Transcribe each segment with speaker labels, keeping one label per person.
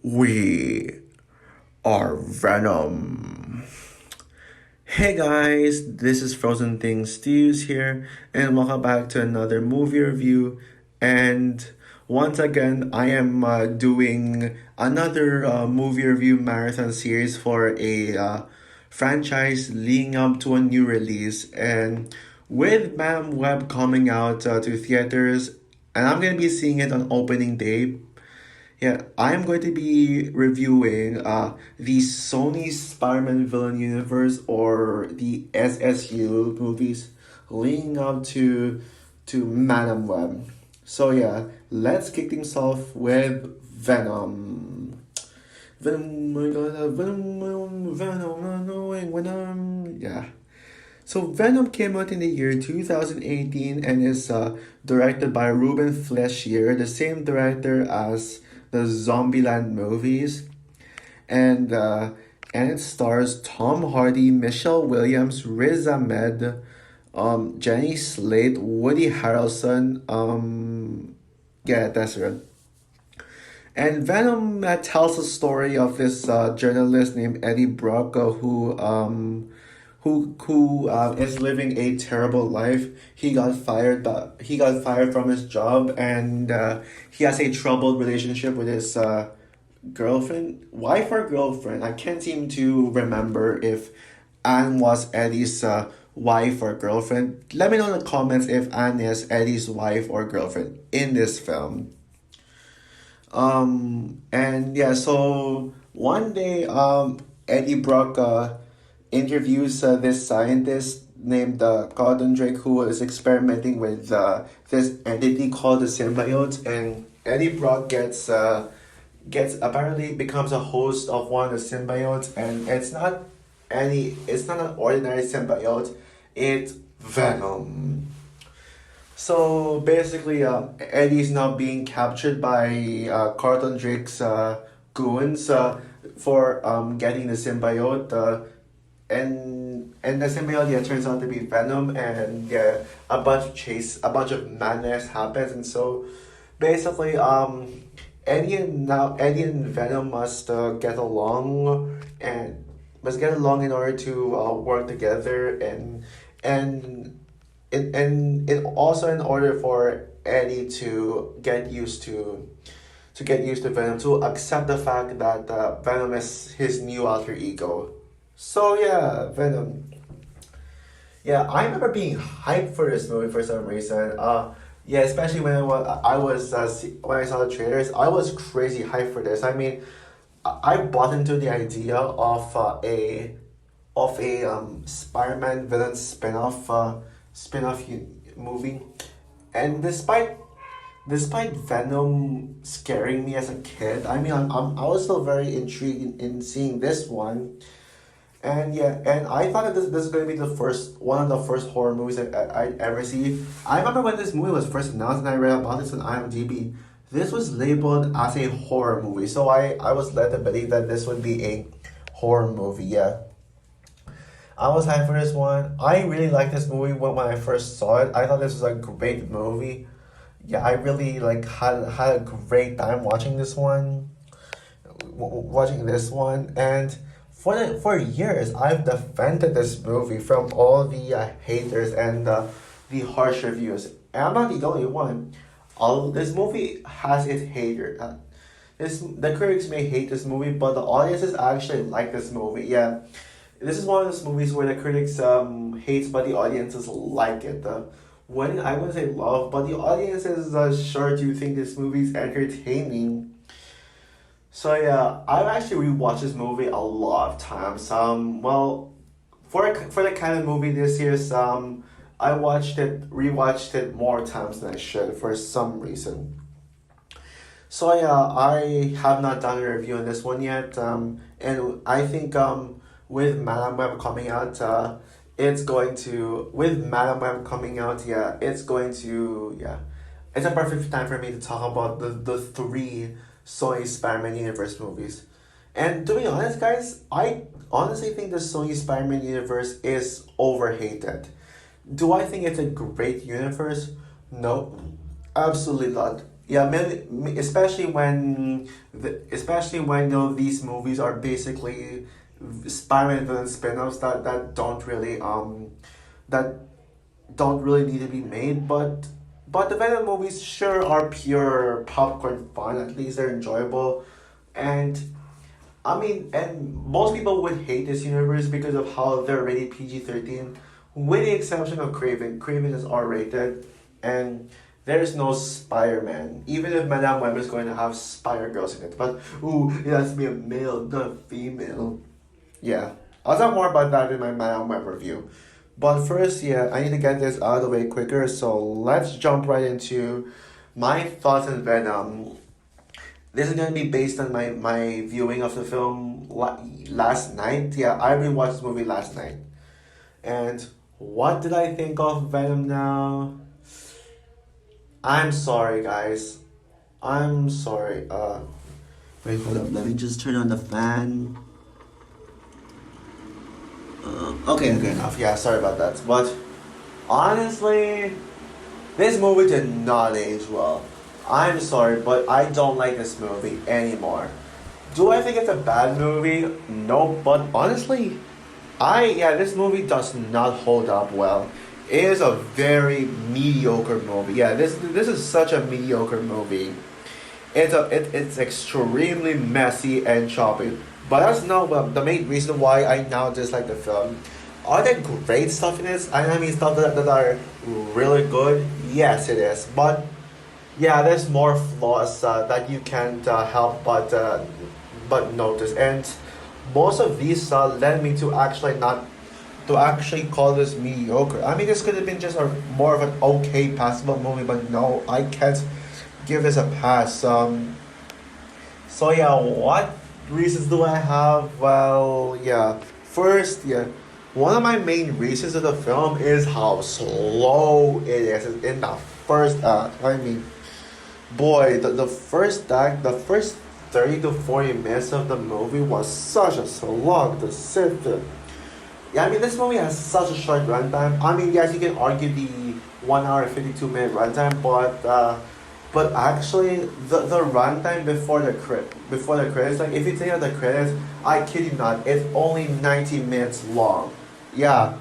Speaker 1: We are Venom. Hey guys, this is Frozen Things Stews here, and welcome back to another movie review. And once again, I am doing another movie review marathon series for a franchise leading up to a new release. And with Madam Web coming out to theaters, and I'm gonna be seeing it on opening day. Yeah, I'm going to be reviewing the Sony Spider-Man Villain Universe, or the SSU movies leading up to Madam Web. So yeah, let's kick things off with Venom. Venom, oh my god, Venom, Venom, knowing Venom. Yeah. So Venom came out in the year 2018 and is directed by Ruben Fleischer, the same director as the Zombieland movies, and it stars Tom Hardy, Michelle Williams, Riz Ahmed, Jenny Slate, Woody Harrelson. Yeah, that's right. And Venom tells the story of this journalist named Eddie Brock, who is living a terrible life. He got fired from his job, and he has a troubled relationship with his girlfriend, wife or girlfriend. I can't seem to remember if Anne was Eddie's wife or girlfriend. Let me know in the comments if Anne is Eddie's wife or girlfriend in this film. And yeah, so one day, Eddie Brock interviews this scientist named Gordon Drake, who is experimenting with this entity called the symbiote, and Eddie Brock gets apparently becomes a host of one of the symbiotes, and it's not an ordinary symbiote, it's Venom. So basically, Eddie's now being captured by Carlton Drake's goons for getting the symbiote, and the symbiote, yeah, turns out to be Venom, and yeah, a bunch of madness happens, and so basically, Eddie and Venom must get along, and must get along in order to work together, and also in order for Eddie to get used to Venom, to accept the fact that Venom is his new alter ego. So yeah, Venom. Yeah, I remember being hyped for this movie for some reason. Yeah, especially when when I saw the trailers, I was crazy hyped for this. I mean, I bought into the idea of a Spider-Man villain movie, and despite Venom scaring me as a kid, I mean, I was still very intrigued in seeing this one. And yeah, and I thought that this is going to be one of the first horror movies that I ever see. I remember when this movie was first announced and I read about this on IMDb. This was labeled as a horror movie, so I was led to believe that this would be a horror movie. Yeah, I was hyped for this one. I really liked this movie when I first saw it. I thought this was a great movie. Yeah, I really had a great time watching this one. And for years, I've defended this movie from all the haters and the harsh reviews. And I'm not the only one. This movie has its haters. The critics may hate this movie, but the audiences actually like this movie. Yeah, this is one of those movies where the critics hates, but the audiences like it. When I wouldn't say love, but the audiences sure do think this movie is entertaining. So yeah, I've actually rewatched this movie a lot of times. Well, for the kind of movie this year, I rewatched it more times than I should for some reason. So yeah, I have not done a review on this one yet. And I think with Madam Web coming out, yeah, it's a perfect time for me to talk about the three Sony Spider-Man Universe movies. And to be honest, guys, I honestly think the Sony Spider-Man universe is overhated. Do I think it's a great universe? No, absolutely not. Yeah, especially when especially when these movies are basically Spider-Man villain spin-offs that that don't really need to be made, but the Venom movies sure are pure popcorn fun. At least they're enjoyable, and I mean, and most people would hate this universe because of how they're rated PG-13, with the exception of Craven. Craven is R-rated, and there's no Spider-Man. Even if Madame Web is going to have Spider-Girls in it, but ooh, it has to be a male, not a female. Yeah, I'll talk more about that in my Madame Web review. But first, yeah, I need to get this out of the way quicker, so let's jump right into my thoughts on Venom. This is gonna be based on my viewing of the film last night. Yeah, I rewatched this movie last night. And what did I think of Venom now? I'm sorry, guys. I'm sorry. Wait, hold up. Let me just turn on the fan. Okay, good enough. Yeah, sorry about that. But honestly, this movie did not age well. I'm sorry, but I don't like this movie anymore. Do I think it's a bad movie? No, but honestly, this movie does not hold up well. It is a very mediocre movie. Yeah, this is such a mediocre movie. It's extremely messy and choppy. But that's not the main reason why I now dislike the film. Are there great stuff in it? I mean, stuff that are really good. Yes, it is. But yeah, there's more flaws that you can't help but notice, and most of these led me to actually not to actually call this mediocre. I mean, this could have been just a more of an okay, passable movie, but no, I can't give this a pass. So yeah, what reasons do I have? Well, yeah, first, yeah, one of my main reasons of the film is how slow it is in the first act. I mean, boy, the first act, the first 30 to 40 minutes of the movie was such a slog to sit through. Yeah, I mean, this movie has such a short runtime. I mean, yes, you can argue the 1 hour 52 minute runtime, but actually, the runtime before the credits, like if you take out the credits, I kid you not, it's only 90 minutes long. Yeah.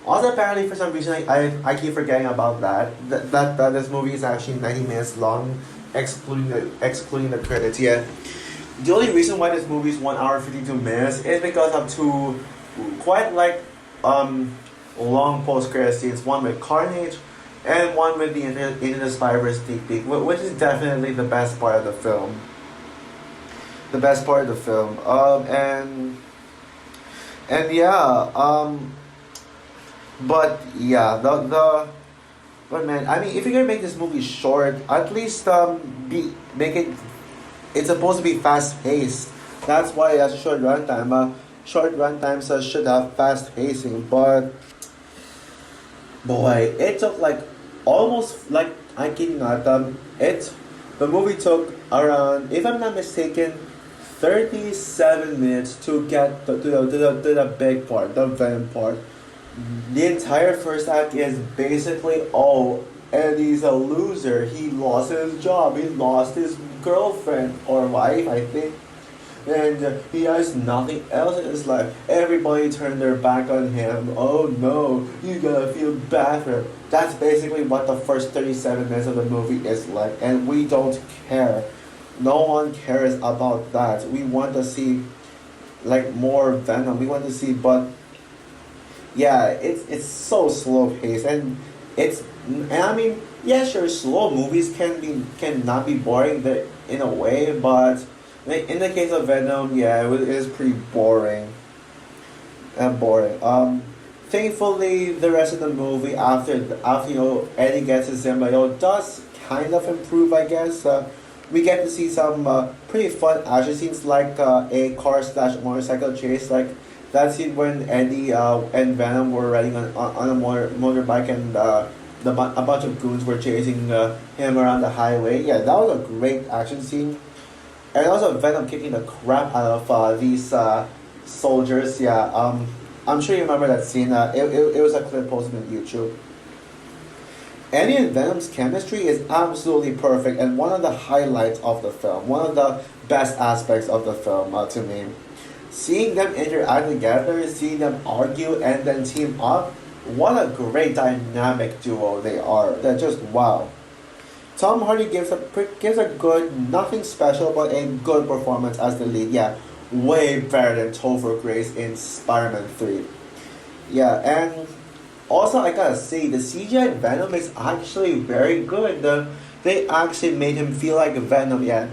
Speaker 1: Also, apparently, for some reason, I keep forgetting about that. That this movie is actually 90 minutes long, excluding the credits. Yeah. The only reason why this movie is 1 hour 52 minutes is because of two quite like long post credit scenes. One with Carnage, and one with the Into the Spider-Verse sneak peek, which is definitely the best part of the film. The best part of the film. And yeah. But yeah, the but man, I mean, if you're gonna make this movie short, at least be make it. It's supposed to be fast paced. That's why it has a short runtime. Short runtimes should have fast pacing, but boy, it took like almost like I kid you not. The movie took around, if I'm not mistaken, 37 minutes to get to the big part, the Venom part. The entire first act is basically, oh, Eddie's a loser. He lost his job. He lost his girlfriend or wife, I think. And he has nothing else in his life. Everybody turned their back on him. Oh no, you gotta feel bad for him. That's basically what the first 37 minutes of the movie is like. And we don't care. No one cares about that. We want to see like more Venom. We want to see, but yeah, it's so slow paced, and I mean, yeah, sure, slow movies can not be boring in a way, but in the case of Venom, yeah, it is pretty boring and boring. Thankfully, the rest of the movie after Eddie gets his symbiote does kind of improve, I guess. We get to see some pretty fun action scenes like a car slash motorcycle chase, like that scene when Eddie and Venom were riding on a motorbike, and a bunch of goons were chasing him around the highway. Yeah, that was a great action scene. And also Venom kicking the crap out of these soldiers. Yeah, I'm sure you remember that scene. It was a clip posted on YouTube. Eddie and Venom's chemistry is absolutely perfect and one of the highlights of the film, one of the best aspects of the film to me. Seeing them interact together, seeing them argue and then team up, what a great dynamic duo they are. They're just wow. Tom Hardy gives a good, nothing special, but a good performance as the lead. Yeah, way better than Topher Grace in Spider-Man 3. Yeah, and also I gotta say, the CGI Venom is actually very good. They actually made him feel like Venom, yeah.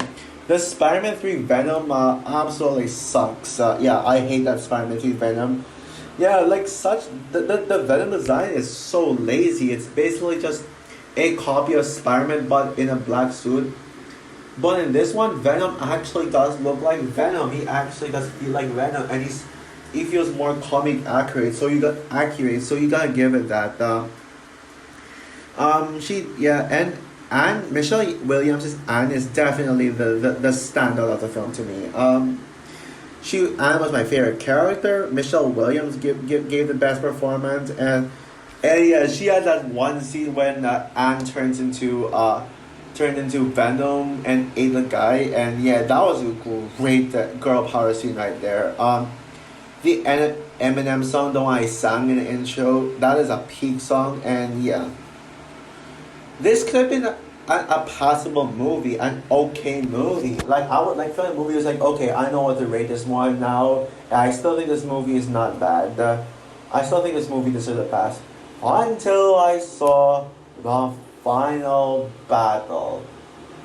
Speaker 1: The Spider-Man 3 Venom absolutely sucks. Yeah, I hate that Spider-Man 3 Venom. Yeah, like such the Venom design is so lazy. It's basically just a copy of Spider-Man but in a black suit. But in this one, Venom actually does look like Venom. He actually does feel like Venom, and he feels more comic accurate. So you gotta give it that. She yeah, and Michelle Williams' Anne is definitely the standout of the film to me. Anne was my favorite character. Michelle Williams gave the best performance, and yeah, she had that one scene when Anne turned into Venom and ate the guy, and yeah, that was a great girl power scene right there. The Eminem song, the one I sang in the intro, that is a peak song, and yeah, this could have been a passable movie, an okay movie. Like I would like for the movie was like, okay, I know what to rate this one now. I still think this movie is not bad. I still think this movie deserves a pass. Until I saw the final battle.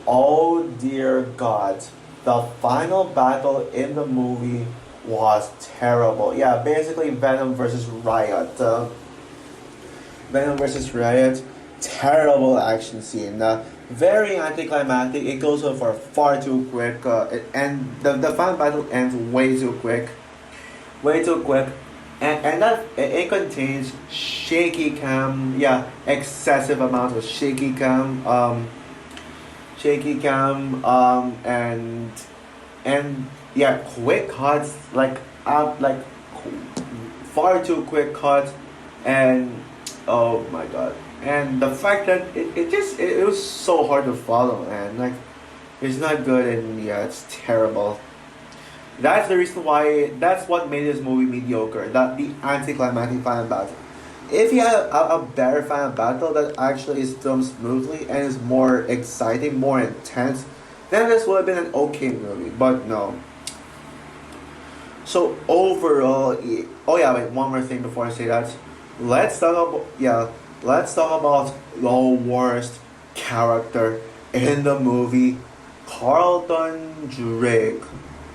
Speaker 1: Oh dear God. The final battle in the movie was terrible. Yeah, basically Venom versus Riot. Venom versus Riot. Terrible action scene. Very anticlimactic. It goes on for far too quick. And the final battle ends way too quick. Way too quick. And that it contains shaky cam, yeah, excessive amounts of shaky cam, and yeah, quick cuts, like far too quick cuts, and oh my god, and the fact that it was so hard to follow, and like it's not good, and yeah, it's terrible. That's the reason why. That's what made this movie mediocre. That the anticlimactic final battle. If you had a better final battle that actually is filmed smoothly and is more exciting, more intense, then this would have been an okay movie. But no. So overall, oh yeah, wait, one more thing before I say that. Let's talk about the worst character in the movie, Carlton Drake.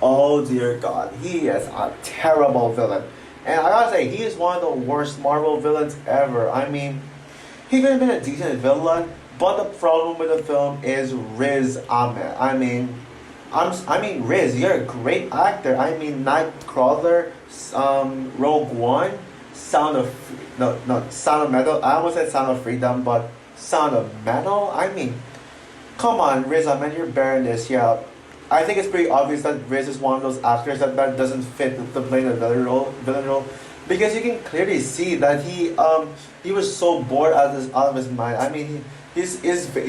Speaker 1: Oh dear God, he is a terrible villain. And I gotta say, he is one of the worst Marvel villains ever. I mean, he could have been a decent villain, but the problem with the film is Riz Ahmed. I mean, Riz, you're a great actor. I mean, Nightcrawler, Rogue One, Sound of Metal. I almost said Sound of Freedom, but Sound of Metal. I mean, come on, Riz Ahmed, you're bearing this. Yeah, I think it's pretty obvious that Riz is one of those actors that doesn't fit to play the villain role, because you can clearly see that he was so bored out of his mind. I mean, he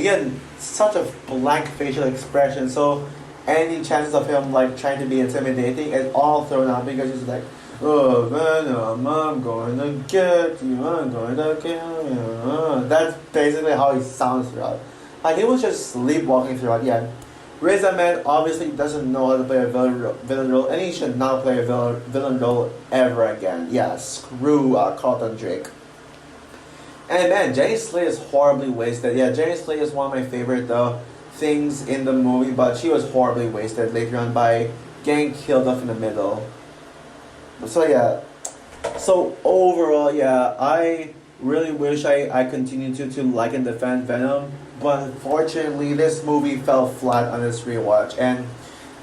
Speaker 1: had such a blank facial expression. So any chances of him like trying to be intimidating is all thrown out because he's like, oh Venom, I'm going to get you, I'm going to kill you. That's basically how he sounds throughout. Like he was just sleepwalking throughout. Yeah. Riz Ahmed obviously doesn't know how to play a villain role, and he should not play a villain role ever again. Yeah, screw Carlton Drake. And man, Jenny Slate is horribly wasted. Yeah, Jenny Slate is one of my favorite things in the movie, but she was horribly wasted later on by getting killed off in the middle. So yeah, so overall, yeah, I really wish I continued to like and defend Venom, but unfortunately, this movie fell flat on this rewatch. And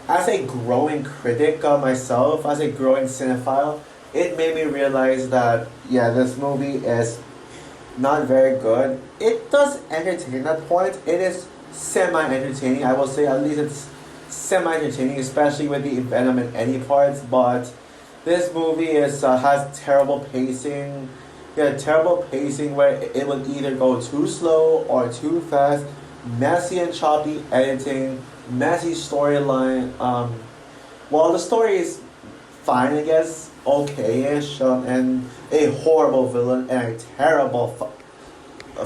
Speaker 1: as a growing critic myself, as a growing cinephile, it made me realize that yeah, this movie is not very good. It does entertain at point. It is semi-entertaining. I will say at least it's semi-entertaining, especially with the Venom and Eddie parts. But this movie has terrible pacing, Yeah, terrible pacing where it would either go too slow or too fast, messy and choppy editing, messy storyline. Well, the story is fine, I guess, okay-ish, and a horrible villain and a terrible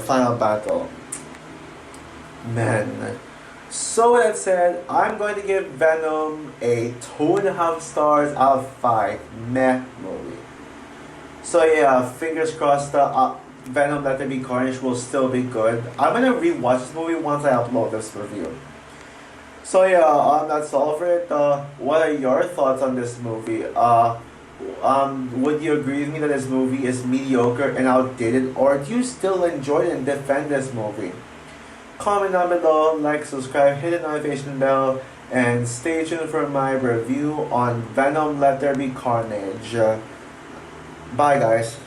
Speaker 1: final battle. Man. So with that said, I'm going to give Venom a 2.5 stars out of 5. Meh movie. So yeah, fingers crossed the Venom Let There Be Carnage will still be good. I'm gonna rewatch this movie once I upload this review. So yeah, that's all for it. What are your thoughts on this movie? Would you agree with me that this movie is mediocre and outdated, or do you still enjoy it and defend this movie? Comment down below, like, subscribe, hit the notification bell, and stay tuned for my review on Venom Let There Be Carnage. Bye guys.